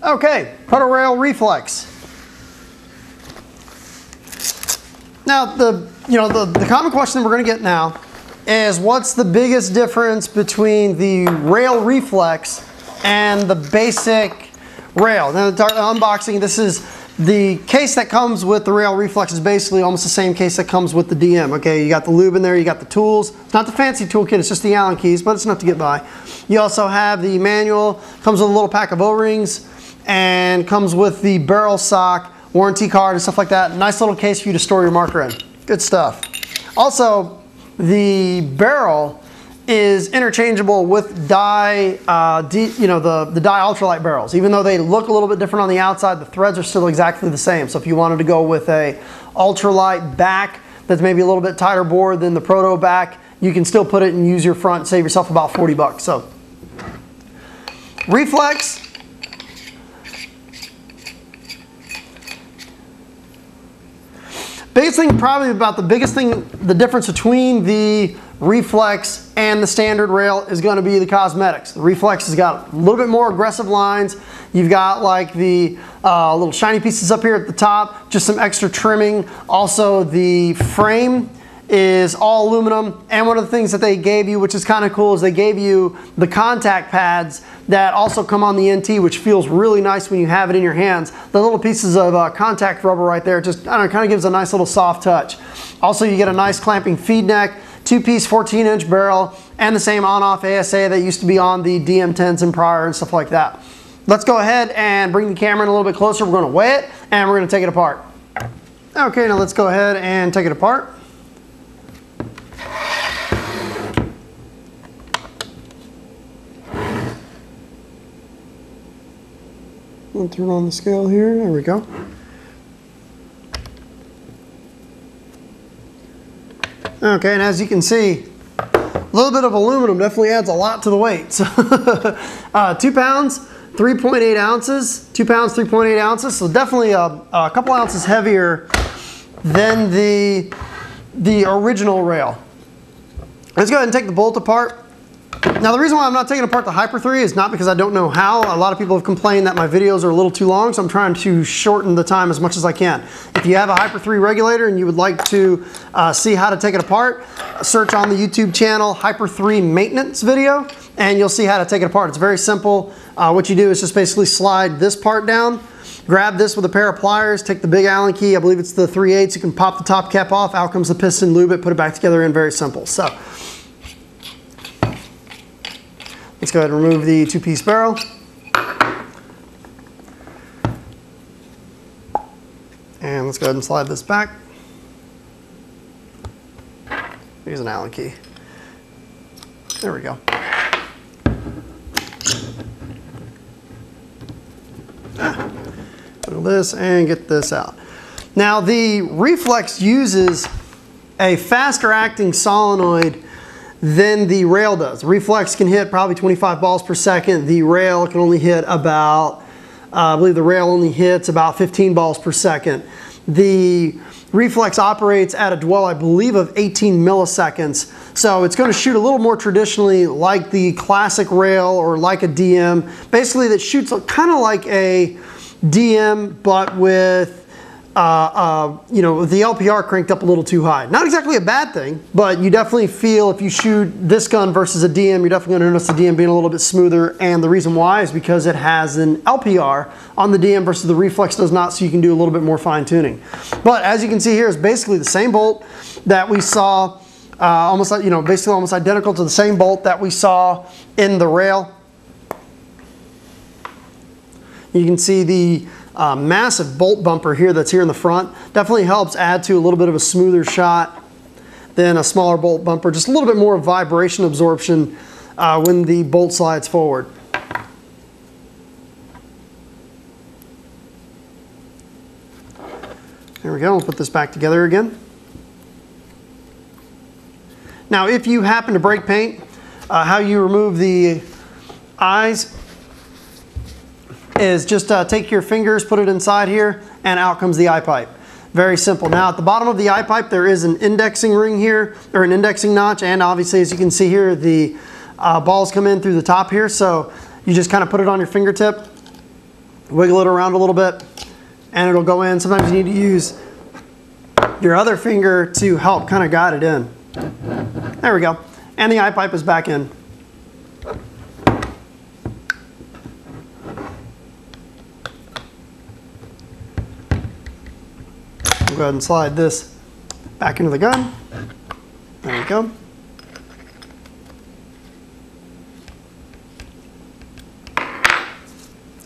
Okay, Proto Reflex. Now, the common question we're going to get now is what's the biggest difference between the rail reflex and the basic rail? Now, the unboxing, this is the case that comes with the rail reflex is basically almost the same case that comes with the DM. Okay, you got the lube in there, you got the tools. It's not the fancy toolkit, it's just the Allen keys, but it's enough to get by. You also have the manual, comes with a little pack of O-rings, and comes with the barrel sock, warranty card, and stuff like that. Nice little case for you to store your marker in. Good stuff. Also, the barrel is interchangeable with dye, the dye ultralight barrels. Even though they look a little bit different on the outside, the threads are still exactly the same. So if you wanted to go with a ultralight back that's maybe a little bit tighter bore than the Proto back, you can still put it and use your front, save yourself about 40 bucks. So, reflex. Biggest thing, probably about the biggest thing, the difference between the reflex and the standard rail is going to be the cosmetics. The reflex has got a little bit more aggressive lines. You've got like the little shiny pieces up here at the top, just some extra trimming. Also, the frame is all aluminum, and one of the things that they gave you, which is kind of cool, is they gave you the contact pads that also come on the NT, which feels really nice when you have it in your hands. The little pieces of contact rubber right there, just, I don't know, kind of gives a nice little soft touch. Also, you get a nice clamping feed neck, two-piece 14-inch barrel, and the same on-off ASA that used to be on the DM10s and prior and stuff like that. Let's go ahead and bring the camera in a little bit closer. We're going to weigh it, and we're going to take it apart. Okay, now let's go ahead and take it apart. I'll turn on the scale here. There we go. Okay, and as you can see, a little bit of aluminum definitely adds a lot to the weight. So 2 pounds, 3.8 ounces. 2 pounds, 3.8 ounces. So definitely a couple ounces heavier than the original rail. Let's go ahead and take the bolt apart. Now, the reason why I'm not taking apart the Hyper 3 is not because I don't know how. A lot of people have complained that my videos are a little too long, so I'm trying to shorten the time as much as I can. If you have a Hyper 3 regulator and you would like to see how to take it apart, search on the YouTube channel Hyper 3 maintenance video, and you'll see how to take it apart. It's very simple. What you do is just basically slide this part down, grab this with a pair of pliers, take the big Allen key, I believe it's the 3/8, you can pop the top cap off, out comes the piston, lube it, put it back together in, very simple. So, let's go ahead and remove the two-piece barrel. And let's go ahead and slide this back. Here's an Allen key. There we go. Put this and get this out. Now, the reflex uses a faster acting solenoid than the rail does. The reflex can hit probably 25 balls per second. The rail can only hit about, I believe the rail only hits about 15 balls per second. The reflex operates at a dwell, I believe, of 18 milliseconds. So it's going to shoot a little more traditionally like the classic rail or like a DM. Basically, that shoots kind of like a DM, but with the LPR cranked up a little too high. Not exactly a bad thing, but you definitely feel if you shoot this gun versus a DM, you're definitely going to notice the DM being a little bit smoother. And the reason why is because it has an LPR on the DM versus the reflex does not, so you can do a little bit more fine tuning. But as you can see here, it's basically the same bolt that we saw, basically almost identical to the same bolt that we saw in the rail. You can see the massive bolt bumper here that's here in the front. Definitely helps add to a little bit of a smoother shot than a smaller bolt bumper. Just a little bit more vibration absorption when the bolt slides forward. There we go. We'll put this back together again. Now, if you happen to break paint, how you remove the eyes is just take your fingers, put it inside here, and out comes the eye pipe. Very simple. Now, at the bottom of the eye pipe, there is an indexing ring here, or an indexing notch, and obviously, as you can see here, the balls come in through the top here, so you just kind of put it on your fingertip, wiggle it around a little bit, and it'll go in. Sometimes you need to use your other finger to help kind of guide it in. There we go. And the eye pipe is back in. We'll go ahead and slide this back into the gun. There we go.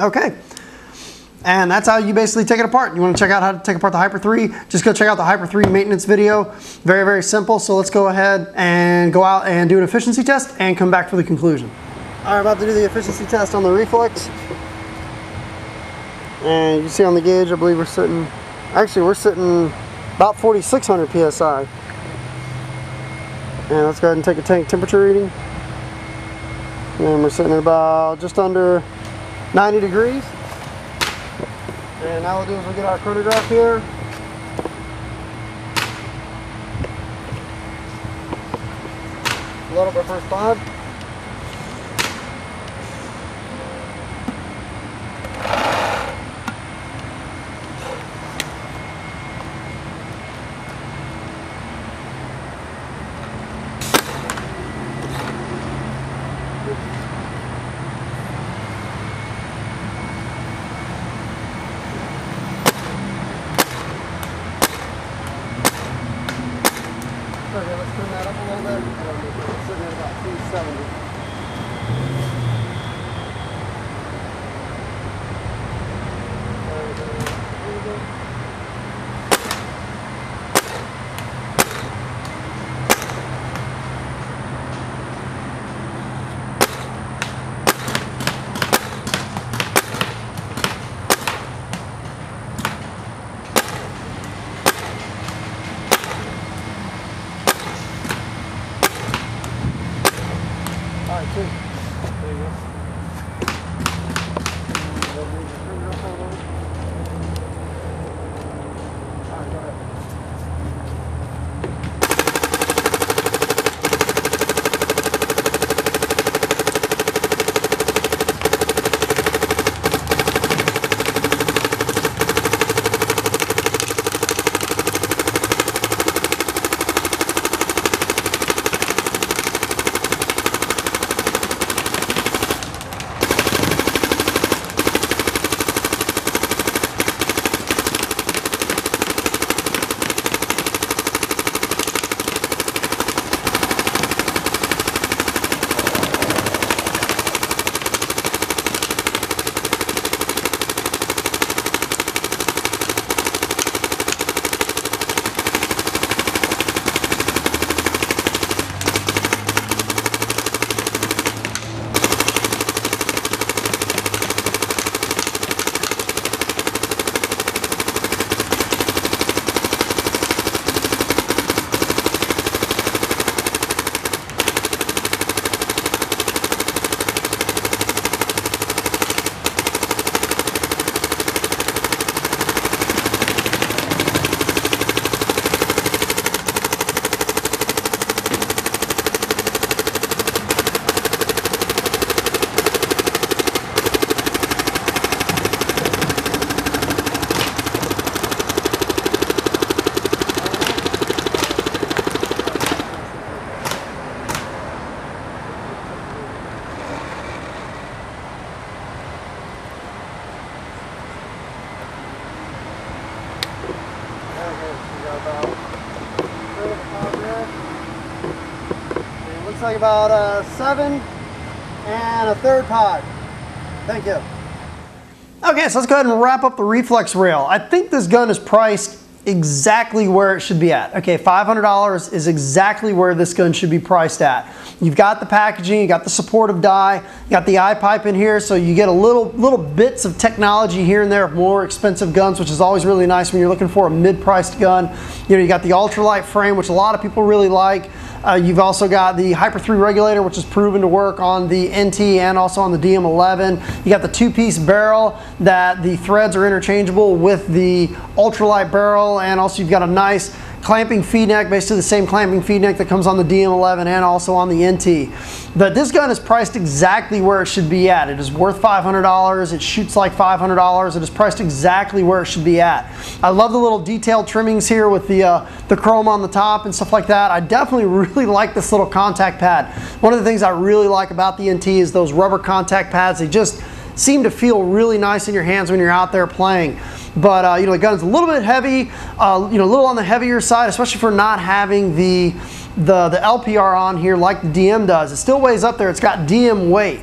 Okay. And that's how you basically take it apart. You want to check out how to take apart the Hyper 3? Just go check out the Hyper 3 maintenance video. Very, very simple. So let's go ahead and go out and do an efficiency test and come back for the conclusion. All right, about to do the efficiency test on the Reflex. And you see on the gauge, I believe we're sitting about 4,600 PSI. And let's go ahead and take a tank temperature reading. And we're sitting at about just under 90 degrees. And now we'll do is we'll get our chronograph here. Load up our first pod. Okay, let's turn that up a little bit. It's sitting at about 270. All right, two. There you go. All right, go ahead. Looks like about 7 1/3 pod. Thank you. Okay, so let's go ahead and wrap up the Reflex rail. I think this gun is priced exactly where it should be at. Okay, $500 is exactly where this gun should be priced at. You've got the packaging, you got the supportive die, you got the eye pipe in here, so you get a little bits of technology here and there of more expensive guns, which is always really nice when you're looking for a mid-priced gun. You know, you got the ultralight frame, which a lot of people really like. You've also got the Hyper 3 regulator, which is proven to work on the NT and also on the DM11. You got the two-piece barrel that the threads are interchangeable with the ultralight barrel, and also you've got a nice clamping feed neck, basically the same clamping feed neck that comes on the DM11 and also on the NT. But this gun is priced exactly where it should be at. It is worth $500. It shoots like $500. It is priced exactly where it should be at. I love the little detailed trimmings here with the chrome on the top and stuff like that. I definitely really like this little contact pad. One of the things I really like about the NT is those rubber contact pads. They just seem to feel really nice in your hands when you're out there playing. But you know, the gun's a little bit heavy, you know, a little on the heavier side, especially for not having the LPR on here like the DM does. It still weighs up there. It's got DM weight.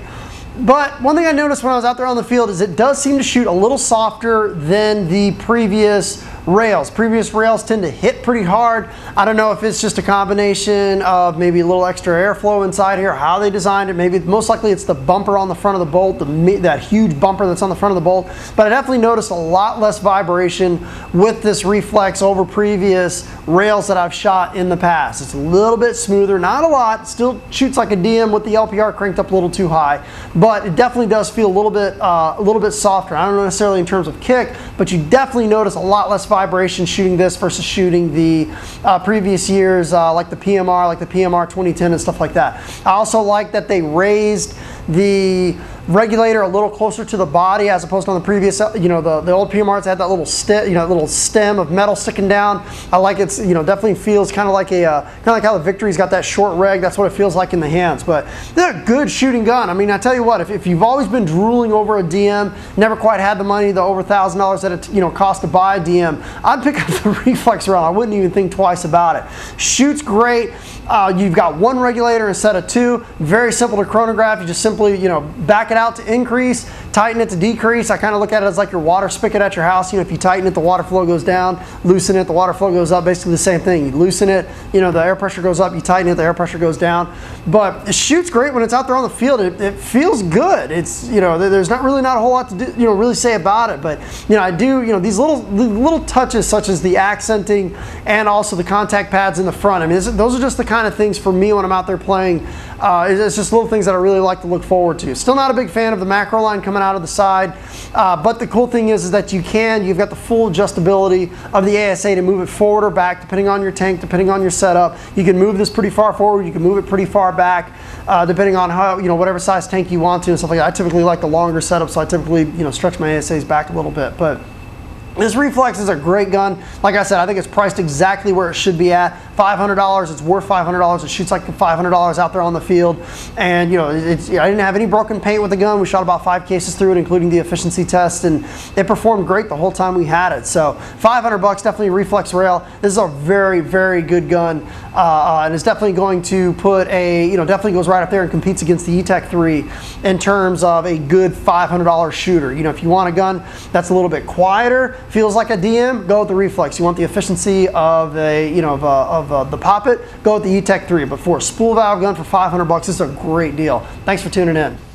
But one thing I noticed when I was out there on the field is it does seem to shoot a little softer than the previous rails. Previous rails tend to hit pretty hard. I don't know if it's just a combination of maybe a little extra airflow inside here, how they designed it. Maybe most likely it's the bumper on the front of the bolt, that huge bumper that's on the front of the bolt. But I definitely noticed a lot less vibration with this Reflex over previous rails that I've shot in the past. It's a little bit smoother, not a lot. Still shoots like a DM with the LPR cranked up a little too high, but it definitely does feel a little bit softer. I don't know necessarily in terms of kick, but you definitely notice a lot less vibration shooting this versus shooting the previous years like the PMR 2010 and stuff like that. I also like that they raised the regulator a little closer to the body as opposed to on the previous, you know, the old PMRs had that little little stem of metal sticking down. I like it's, you know, definitely feels kind of like how the Victory's got that short reg. That's what it feels like in the hands. But they're a good shooting gun. I mean, I tell you what, if you've always been drooling over a DM, never quite had the money, the over $1,000 that it, you know, cost to buy a DM, I'd pick up the Reflex round. I wouldn't even think twice about it. Shoots great. You've got one regulator instead of two. Very simple to chronograph. You just simply, you know, back it out to increase, tighten it to decrease. I kind of look at it as like your water spigot at your house. You know, if you tighten it, the water flow goes down. Loosen it, the water flow goes up. Basically the same thing. You loosen it, you know, the air pressure goes up. You tighten it, the air pressure goes down. But it shoots great when it's out there on the field. It feels good. It's, you know, there's not a whole lot to do, you know, really say about it. But, you know, I do, you know, these little touches such as the accenting and also the contact pads in the front. I mean, those are just the kind of things for me when I'm out there playing. It's just little things that I really like to look forward to. Still not a big fan of the macro line coming out of the side, but the cool thing is that you've got the full adjustability of the ASA to move it forward or back depending on your tank, depending on your setup. You can move this pretty far forward, you can move it pretty far back, depending on how, you know, whatever size tank you want to and stuff like that. I typically like the longer setup, so I typically, you know, stretch my ASAs back a little bit. But this Reflex is a great gun. Like I said, I think it's priced exactly where it should be at. $500, it's worth $500. It shoots like $500 out there on the field. And, you know, I didn't have any broken paint with the gun. We shot about 5 cases through it, including the efficiency test, and it performed great the whole time we had it. So $500, definitely a Reflex rail. This is a very, very good gun. And it's definitely going to put a, you know, definitely goes right up there and competes against the E-Tech 3 in terms of a good $500 shooter. You know, if you want a gun that's a little bit quieter, feels like a DM, go with the Reflex. You want the efficiency of a, you know, of the Poppet, go with the E-Tech 3. But for a spool valve gun for $500, this is a great deal. Thanks for tuning in.